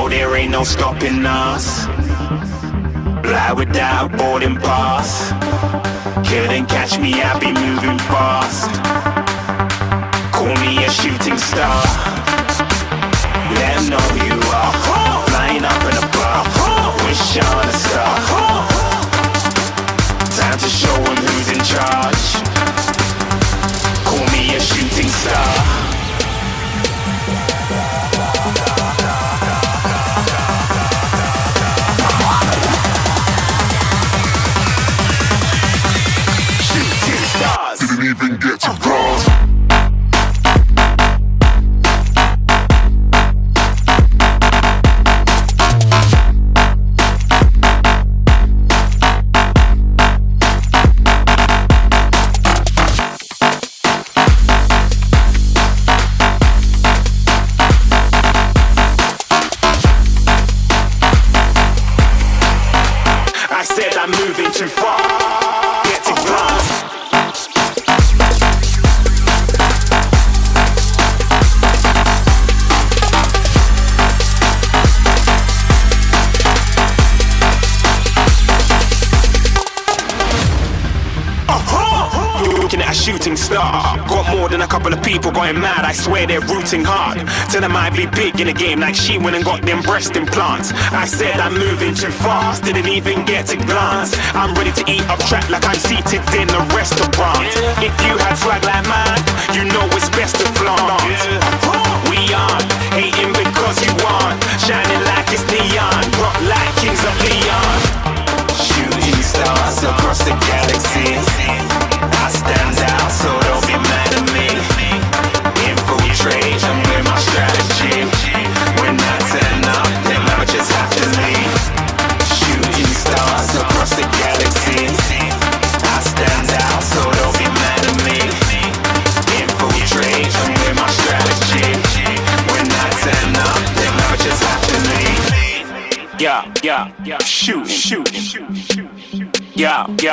know there ain't no stopping us. Fly without boarding pass. Couldn't catch me, I be moving fast. Call me a shooting star. Let 'em know who you are. Flying up in a bar. Wish on a star. Time to show 'em who's in charge. Call me a shooting star. Didn't even get to cross. I said I'm moving too far. Get to glass. Looking at a shooting star. Got more than a couple of people going mad, I swear they're rooting hard. Tell them I be big in the game like she went and got them breast implants. I said I'm moving too fast, didn't even get a glance. I'm ready to eat up track like I'm seated in a restaurant. If you had swag like mine, you know it's best to flaunt. We aren't hating because you aren't shining like it's neon, rock like kings of Leon. Shooting stars across the galaxy. I stand out, so don't be mad at me. Infiltrate, I'm with my strategy. When I turn up, then I just have to leave. Shooting stars across the galaxy. I stand out, so don't be mad at me. Infiltrate, I'm with my strategy. When I turn up, then I just have to leave. Yeah, shooting. Yeah.